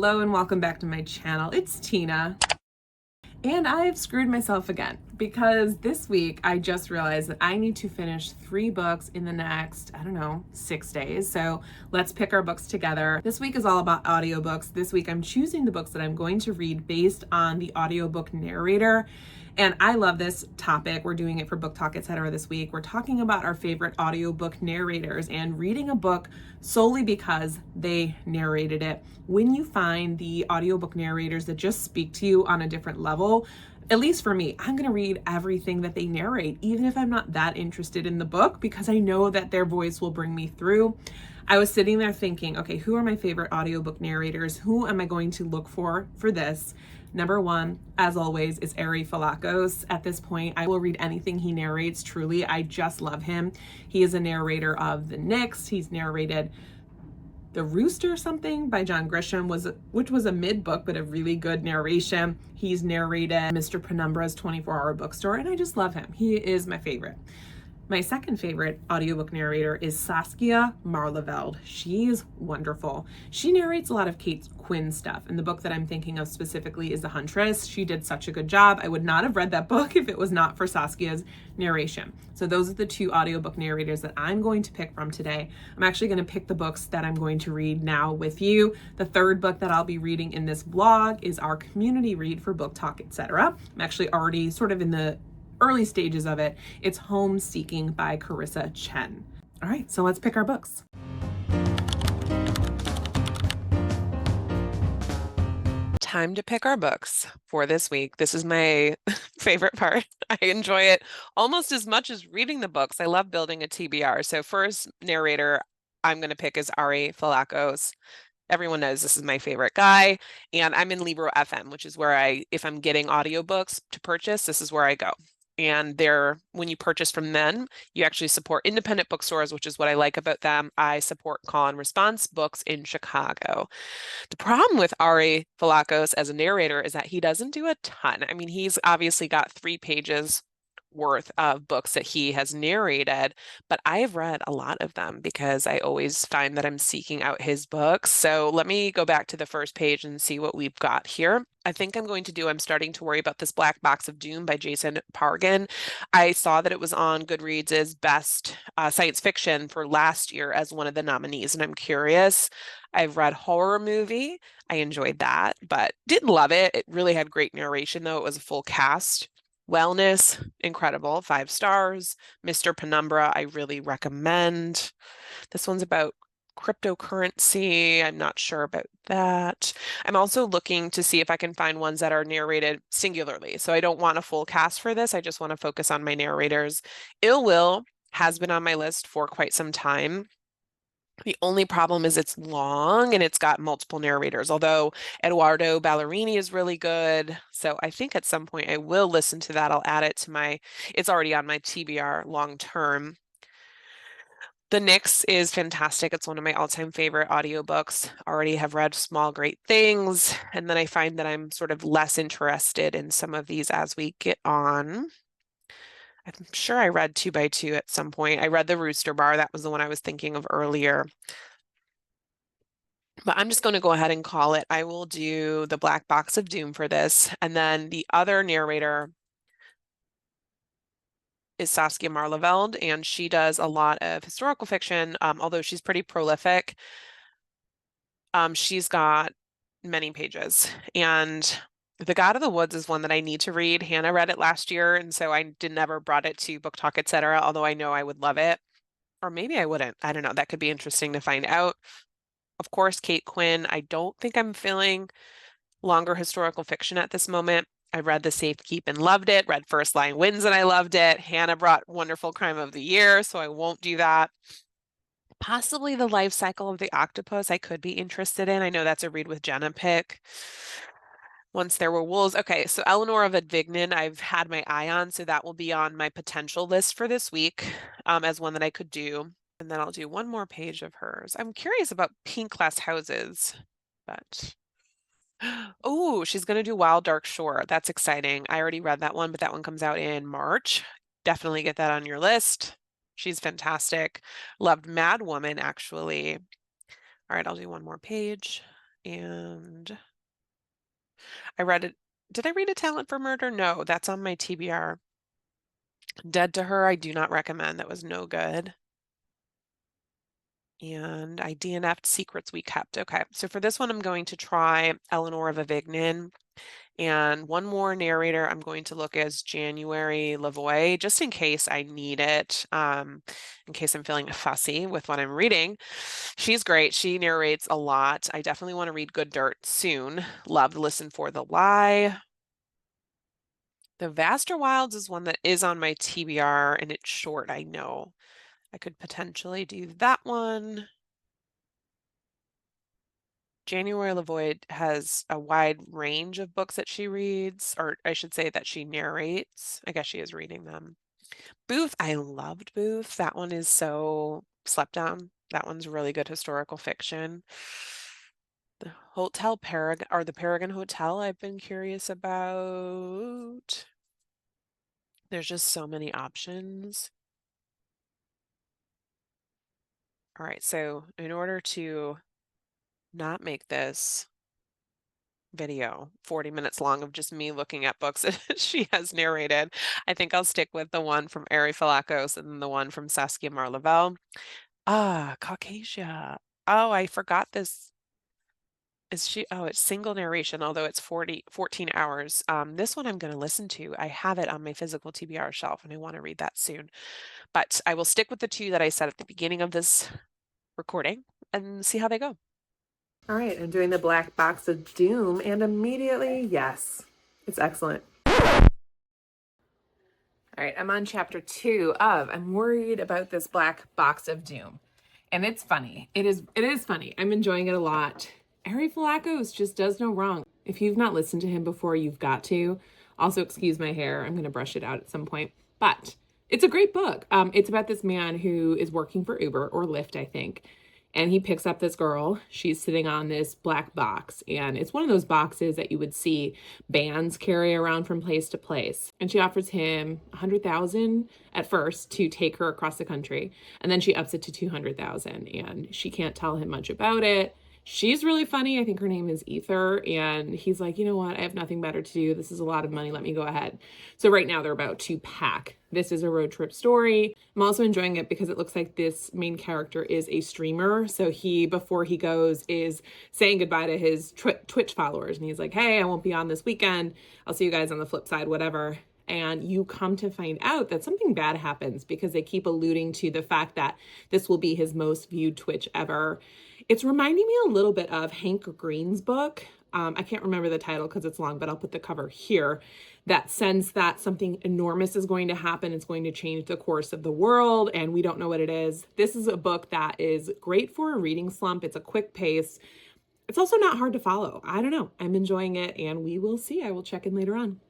Hello and welcome back to my channel. It's Tina. And I've screwed myself again because this week I just realized that I need to finish 3 books in the next, 6 days. So let's pick our books together. This week is all about audiobooks. This week I'm choosing the books that I'm going to read based on the Audiobook Narrator. And I love this topic. We're doing it for Book Talk, etc. this week. We're talking about our favorite audiobook narrators and reading a book solely because they narrated it. When you find the audiobook narrators that just speak to you on a different level, at least for me, I'm going to read everything that they narrate, even if I'm not that interested in the book, because I know that their voice will bring me through. I was sitting there thinking, okay, who are my favorite audiobook narrators? Who am I going to look for this? Number 1, as always, is Ari Falakos. At this point, I will read anything he narrates. Truly, I just love him. He is a narrator of The Knicks. He's narrated The Rooster something by John Grisham, which was a mid-book, but a really good narration. He's narrated Mr. Penumbra's 24-Hour Bookstore, and I just love him. He is my favorite. My second favorite audiobook narrator is Saskia Marleveld. She's wonderful. She narrates a lot of Kate Quinn stuff, and the book that I'm thinking of specifically is The Huntress. She did such a good job. I would not have read that book if it was not for Saskia's narration. So those are the 2 audiobook narrators that I'm going to pick from today. I'm actually going to pick the books that I'm going to read now with you. The third book that I'll be reading in this vlog is our community read for Book Talk, etc. I'm actually already sort of in the early stages of it. It's Home Seeking by Carissa Chen. All right, so let's pick our books. Time to pick our books for this week. This is my favorite part. I enjoy it almost as much as reading the books. I love building a TBR. So first narrator I'm going to pick is Ari Falakos. Everyone knows this is my favorite guy, and I'm in Libro FM, which is where if I'm getting audiobooks to purchase, this is where I go. And when you purchase from them, you actually support independent bookstores, which is what I like about them. I support call and response books in Chicago. The problem with Ari Falakos as a narrator is that he doesn't do a ton. I mean, he's obviously got 3 pages worth of books that he has narrated, but I have read a lot of them because I always find that I'm seeking out his books. So let me go back to the first page and see what we've got here. I'm starting to worry about this Black Box of Doom by Jason Pargin. I saw that it was on Goodreads as best science fiction for last year as one of the nominees, and I'm curious. I've read Horror Movie. I enjoyed that, but didn't love it. It really had great narration, though. It was a full cast. Wellness, incredible, 5 stars. Mr. Penumbra, I really recommend. This one's about cryptocurrency. I'm not sure about that. I'm also looking to see if I can find ones that are narrated singularly. So I don't want a full cast for this. I just want to focus on my narrators. Ill Will has been on my list for quite some time. The only problem is it's long and it's got multiple narrators, although Eduardo Ballerini is really good. So I think at some point I will listen to that. I'll add it to it's already on my TBR long term. The Knicks is fantastic. It's one of my all-time favorite audiobooks. Already have read Small Great Things. And then I find that I'm sort of less interested in some of these as we get on. I'm sure I read 2 by 2 at some point. I read The Rooster Bar. That was the one I was thinking of earlier. But I'm just going to go ahead and call it. I will do the Black Box of Doom for this. And then the other narrator is Saskia Marleveld, and she does a lot of historical fiction, although she's pretty prolific. She's got many pages. And The God of the Woods is one that I need to read. Hannah read it last year, and so I never brought it to Book Talk, etc., although I know I would love it. Or maybe I wouldn't. I don't know. That could be interesting to find out. Of course, Kate Quinn. I don't think I'm feeling longer historical fiction at this moment. I read The Safekeep and loved it. Read First Line Wins and I loved it. Hannah brought Wonderful Crime of the Year, so I won't do that. Possibly The Life Cycle of the Octopus I could be interested in. I know that's a read with Jenna pick. Once There Were Wolves. Okay, so Eleanor of Advignon I've had my eye on, so that will be on my potential list for this week as one that I could do. And then I'll do one more page of hers. I'm curious about Pink Glass Houses, but oh, she's going to do Wild Dark Shore. That's exciting. I already read that one, but that one comes out in March. Definitely get that on your list. She's fantastic. Loved Mad Woman, actually. All right, I'll do one more page. And I read it. Did I read A Talent for Murder? No, that's on my TBR. Dead to Her, I do not recommend. That was no good. And I DNF'd Secrets We Kept. Okay, so for this one, I'm going to try Eleanor of Avignon. And one more narrator I'm going to look as January Lavoie, just in case I need it, in case I'm feeling fussy with what I'm reading. She's great. She narrates a lot. I definitely want to read Good Dirt soon. Love to Listen for the Lie. The Vaster Wilds is one that is on my TBR, and it's short, I know. I could potentially do that one. January Lavoie has a wide range of books that she reads, or I should say that she narrates. I guess she is reading them. Booth, I loved Booth. That one is so slept on. That one's really good historical fiction. The Hotel Paragon, or the Paragon Hotel, I've been curious about. There's just so many options. All right, so in order to not make this video 40 minutes long of just me looking at books that she has narrated, I think I'll stick with the one from Ari Falakos and the one from Saskia Marlavelle. Caucasia. Oh, I forgot this. It's single narration, although it's 14 hours. This one I'm going to listen to. I have it on my physical TBR shelf and I want to read that soon. But I will stick with the two that I said at the beginning of this recording and see how they go. All right, I'm doing the Black Box of Doom, and immediately, yes, it's excellent. All right, I'm on chapter 2 of I'm worried about this Black Box of Doom. And it's funny. It is funny. I'm enjoying it a lot. Ari Falakos just does no wrong. If you've not listened to him before, you've got to. Also, excuse my hair. I'm going to brush it out at some point. But it's a great book. It's about this man who is working for Uber or Lyft, I think. And he picks up this girl. She's sitting on this black box. And it's one of those boxes that you would see bands carry around from place to place. And she offers him $100,000 at first to take her across the country. And then she ups it to $200,000. And she can't tell him much about it. She's really funny. I think her name is Ether. And he's like, you know what? I have nothing better to do. This is a lot of money. Let me go ahead. So right now they're about to pack. This is a road trip story. I'm also enjoying it because it looks like this main character is a streamer. So he, before he goes, is saying goodbye to his Twitch followers. And he's like, hey, I won't be on this weekend. I'll see you guys on the flip side, whatever. And you come to find out that something bad happens because they keep alluding to the fact that this will be his most viewed Twitch ever. It's reminding me a little bit of Hank Green's book. I can't remember the title because it's long, but I'll put the cover here. That sense that something enormous is going to happen. It's going to change the course of the world, and we don't know what it is. This is a book that is great for a reading slump. It's a quick pace. It's also not hard to follow. I don't know. I'm enjoying it, and we will see. I will check in later on.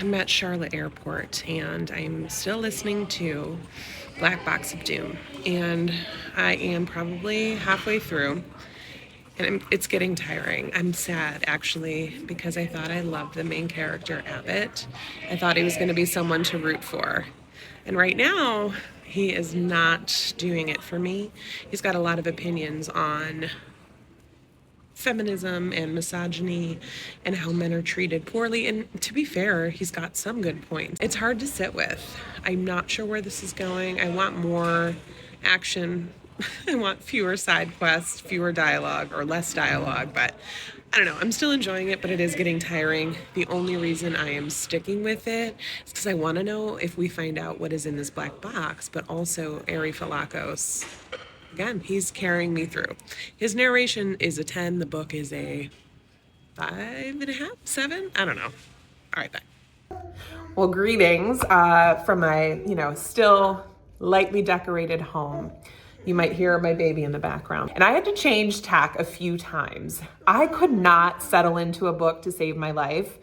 I'm at Charlotte Airport and I'm still listening to Black Box of Doom, and I am probably halfway through and it's getting tiring. I'm sad actually because I thought I loved the main character, Abbott. I thought he was going to be someone to root for, and right now he is not doing it for me. He's got a lot of opinions on feminism and misogyny and how men are treated poorly. And to be fair, he's got some good points. It's hard to sit with. I'm not sure where this is going. I want more action. I want fewer side quests, fewer dialogue, or less dialogue, but I don't know. I'm still enjoying it, but it is getting tiring. The only reason I am sticking with it is because I want to know if we find out what is in this black box, but also Ari Falakos. Again, he's carrying me through. His narration is a 10. The book is a 5.5, 7? I don't know. All right, bye. Well, greetings from my, still lightly decorated home. You might hear my baby in the background. And I had to change tack a few times. I could not settle into a book to save my life.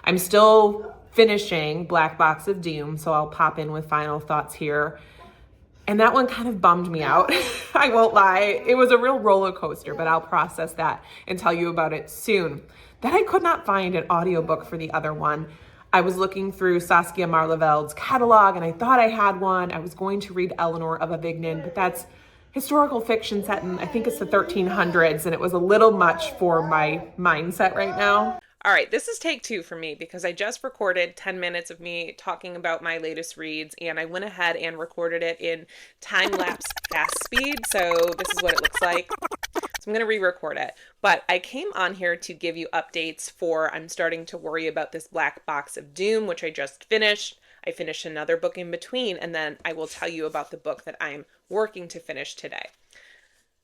I'm still finishing Black Box of Doom, so I'll pop in with final thoughts here. And that one kind of bummed me out. I won't lie. It was a real roller coaster, but I'll process that and tell you about it soon. Then I could not find an audiobook for the other one. I was looking through Saskia Marleveld's catalog and I thought I had one. I was going to read Eleanor of Avignon, but that's historical fiction set in, I think it's the 1300s, and it was a little much for my mindset right now. All right, this is take two for me because I just recorded 10 minutes of me talking about my latest reads, and I went ahead and recorded it in time-lapse fast speed, so this is what it looks like. So I'm going to re-record it. But I came on here to give you updates for I'm starting to worry about this Black Box of Doom, which I just finished. I finished another book in between, and then I will tell you about the book that I'm working to finish today.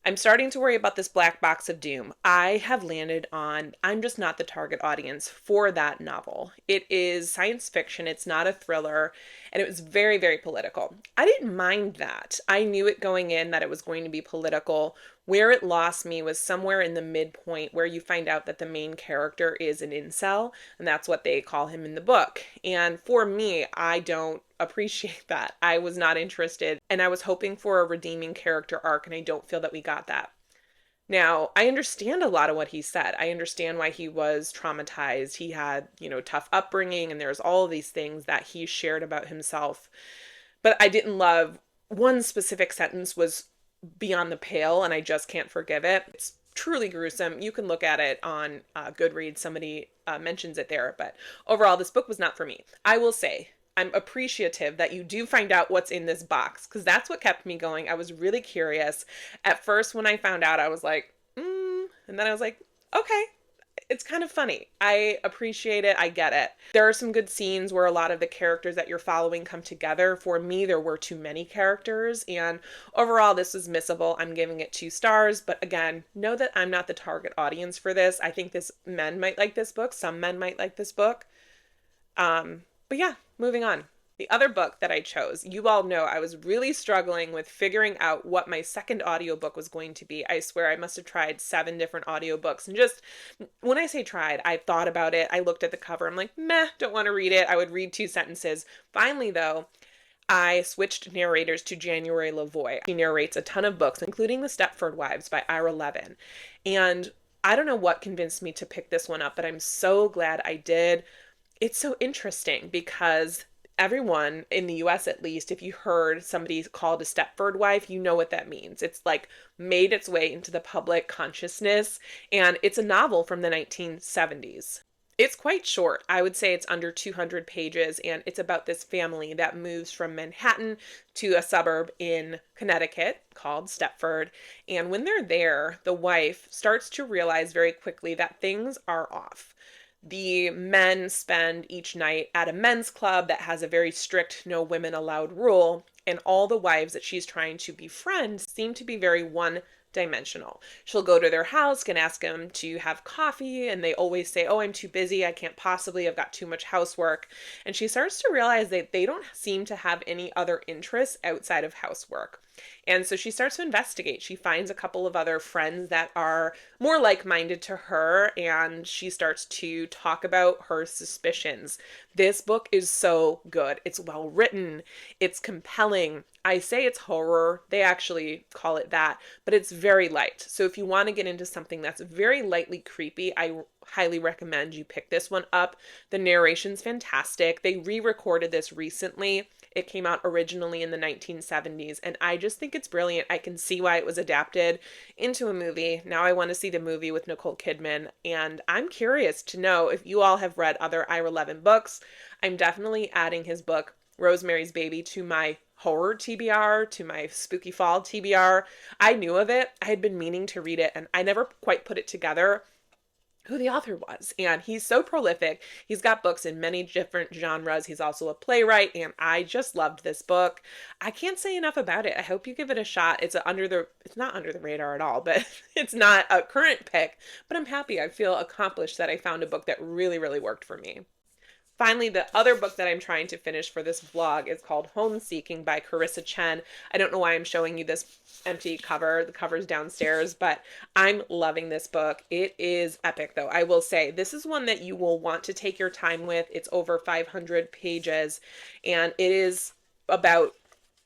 I'm starting to worry about this Black Box of Doom. I have landed on, I'm just not the target audience for that novel. It is science fiction, it's not a thriller, and it was very, very political. I didn't mind that. I knew it going in that it was going to be political. Where it lost me was somewhere in the midpoint where you find out that the main character is an incel, and that's what they call him in the book. And for me, I don't appreciate that. I was not interested, and I was hoping for a redeeming character arc, and I don't feel that we got that. Now, I understand a lot of what he said. I understand why he was traumatized. He had, tough upbringing, and there's all of these things that he shared about himself. But I didn't love one specific sentence was beyond the pale, and I just can't forgive it. It's truly gruesome. You can look at it on Goodreads. Somebody mentions it there, but overall, this book was not for me. I will say, I'm appreciative that you do find out what's in this box, because that's what kept me going. I was really curious. At first, when I found out, I was like, and then I was like, okay, it's kind of funny. I appreciate it. I get it. There are some good scenes where a lot of the characters that you're following come together. For me, there were too many characters, and overall, this was missable. I'm giving it 2 stars, but again, know that I'm not the target audience for this. I think men might like this book. Some men might like this book. But yeah, moving on. The other book that I chose, you all know I was really struggling with figuring out what my second audiobook was going to be. I swear I must have tried 7 different audiobooks, and just when I say tried, I thought about it. I looked at the cover. I'm like, meh, don't want to read it. I would read 2 sentences. Finally, though, I switched narrators to January Lavoie. She narrates a ton of books, including The Stepford Wives by Ira Levin. And I don't know what convinced me to pick this one up, but I'm so glad I did. It's so interesting because everyone in the US, at least, if you heard somebody called a Stepford wife, you know what that means. It's like made its way into the public consciousness, and it's a novel from the 1970s. It's quite short. I would say it's under 200 pages, and it's about this family that moves from Manhattan to a suburb in Connecticut called Stepford. And when they're there, the wife starts to realize very quickly that things are off. The men spend each night at a men's club that has a very strict no women allowed rule, and all the wives that she's trying to befriend seem to be very one-dimensional. She'll go to their house and ask them to have coffee, and they always say, oh, I'm too busy, I can't possibly, I've got too much housework. And she starts to realize that they don't seem to have any other interests outside of housework. And so she starts to investigate. She finds a couple of other friends that are more like-minded to her, and she starts to talk about her suspicions. This book is so good. It's well written. It's compelling. I say it's horror. They actually call it that, but it's very light. So if you want to get into something that's very lightly creepy, I highly recommend you pick this one up. The narration's fantastic. They re-recorded this recently. It came out originally in the 1970s, and I just think it's brilliant. I can see why it was adapted into a movie. Now I want to see the movie with Nicole Kidman, and I'm curious to know if you all have read other Ira Levin books. I'm definitely adding his book, Rosemary's Baby, to my horror TBR, to my spooky fall TBR. I knew of it. I had been meaning to read it, and I never quite put it together who the author was. And he's so prolific. He's got books in many different genres. He's also a playwright, and I just loved this book. I can't say enough about it. I hope you give it a shot. It's not under the radar at all, but it's not a current pick, but I'm happy. I feel accomplished that I found a book that really, really worked for me. Finally, the other book that I'm trying to finish for this vlog is called Homeseeking by Carissa Chen. I don't know why I'm showing you this empty cover. The cover's downstairs, but I'm loving this book. It is epic, though. I will say this is one that you will want to take your time with. It's over 500 pages, and it is about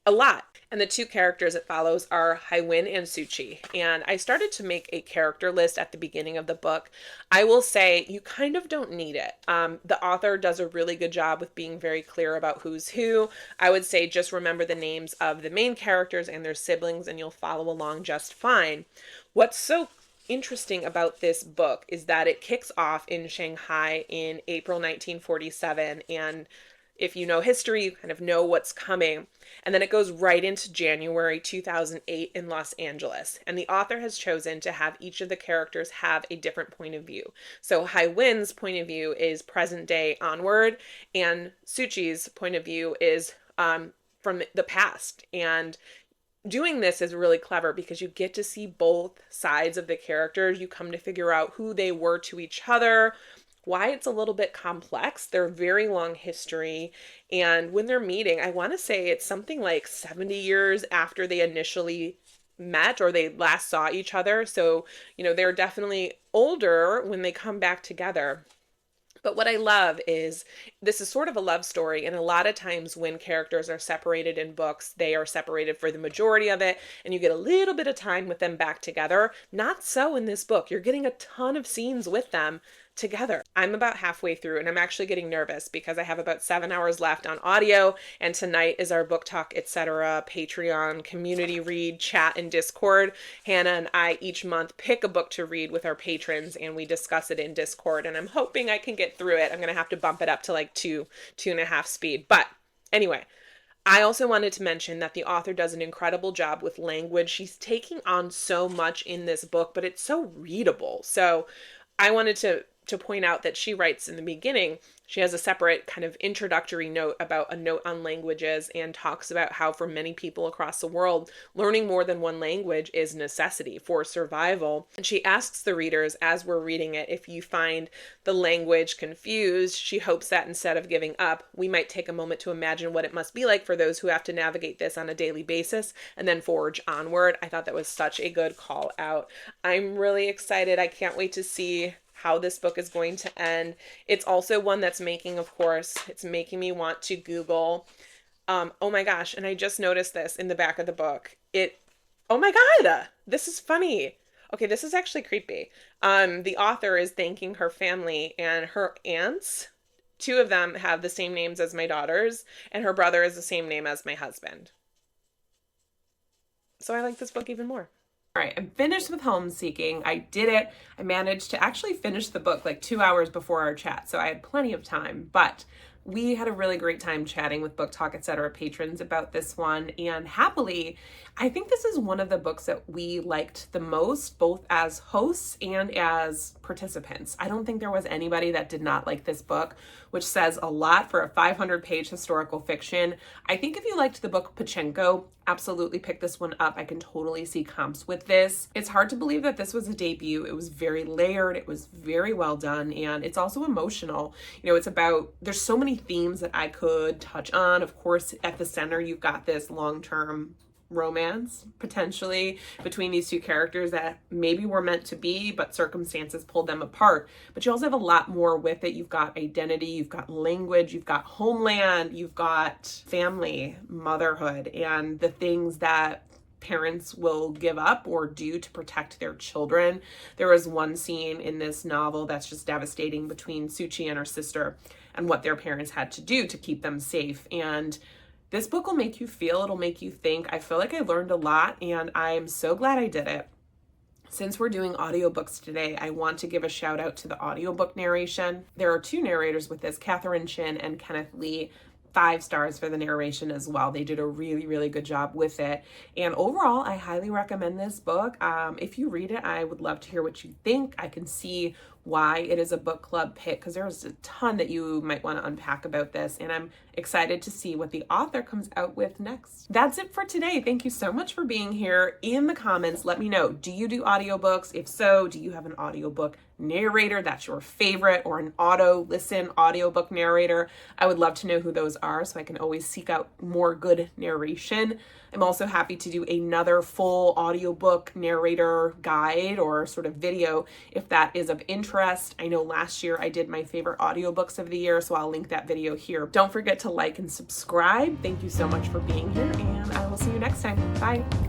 a lot. And the two characters it follows are Haiwin and Suchi. And I started to make a character list at the beginning of the book. I will say you kind of don't need it. The author does a really good job with being very clear about who's who. I would say just remember the names of the main characters and their siblings, and you'll follow along just fine. What's so interesting about this book is that it kicks off in Shanghai in April 1947, and if you know history, you kind of know what's coming. And then it goes right into January 2008 in Los Angeles. And the author has chosen to have each of the characters have a different point of view. So Haiwin's point of view is present day onward, and Suchi's point of view is from the past. And doing this is really clever because you get to see both sides of the characters. You come to figure out who they were to each other, why it's a little bit complex. They're very long history. And when they're meeting, I want to say it's something like 70 years after they initially met or they last saw each other. So, they're definitely older when they come back together. But what I love is this is sort of a love story. And a lot of times when characters are separated in books, they are separated for the majority of it. And you get a little bit of time with them back together. Not so in this book. You're getting a ton of scenes with them together. I'm about halfway through and I'm actually getting nervous because I have about 7 hours left on audio, and tonight is our book talk, etc. Patreon community read, chat, and Discord. Hannah and I each month pick a book to read with our patrons and we discuss it in Discord, and I'm hoping I can get through it. I'm gonna have to bump it up to like 2.5 speed. But anyway, I also wanted to mention that the author does an incredible job with language. She's taking on so much in this book, but it's so readable. So I wanted to point out that she writes in the beginning, she has a separate kind of introductory note about a note on languages, and talks about how for many people across the world, learning more than one language is necessity for survival. And she asks the readers as we're reading it, if you find the language confused, she hopes that instead of giving up, we might take a moment to imagine what it must be like for those who have to navigate this on a daily basis and then forge onward. I thought that was such a good call out. I'm really excited. I can't wait to see how this book is going to end. It's also one that's it's making me want to Google, oh my gosh, and I just noticed this in the back of the book. Oh my God, this is funny. Okay, this is actually creepy. The author is thanking her family and her aunts. 2 of them have the same names as my daughters, and her brother is the same name as my husband. So I like this book even more. All right, I'm finished with Homeseeking. I did it. I managed to actually finish the book like 2 hours before our chat, so I had plenty of time, but we had a really great time chatting with Book Talk, etc. patrons about this one, and happily, I think this is one of the books that we liked the most, both as hosts and as participants. I don't think there was anybody that did not like this book, which says a lot for a 500-page historical fiction. I think if you liked the book Pachenko, absolutely pick this one up. I can totally see comps with this. It's hard to believe that this was a debut. It was very layered. It was very well done. And it's also emotional. It's about, there's so many themes that I could touch on. Of course, at the center, you've got this long-term romance potentially between these 2 characters that maybe were meant to be, but circumstances pulled them apart. But you also have a lot more with it. You've got identity, you've got language, you've got homeland, you've got family, motherhood, and the things that parents will give up or do to protect their children. There was one scene in this novel that's just devastating between Suchi and her sister and what their parents had to do to keep them safe. And this book will make you feel, it'll make you think. I feel like I learned a lot, and I'm so glad I did it. Since we're doing audiobooks today, I want to give a shout out to the audiobook narration. There are 2 narrators with this, Catherine Chin and Kenneth Lee. 5 stars for the narration as well. They did a really, really good job with it. And overall, I highly recommend this book. If you read it, I would love to hear what you think. I can see why it is a book club pick, because there's a ton that you might want to unpack about this, and I'm excited to see what the author comes out with next. That's it for today. Thank you so much for being here. In the comments, let me know, do you do audiobooks? If so, do you have an audiobook narrator that's your favorite, or an listen audiobook narrator? I would love to know who those are so I can always seek out more good narration. I'm also happy to do another full audiobook narrator guide or sort of video if that is of interest interest. I know last year I did my favorite audiobooks of the year, so I'll link that video here. Don't forget to like and subscribe. Thank you so much for being here, and I will see you next time. Bye.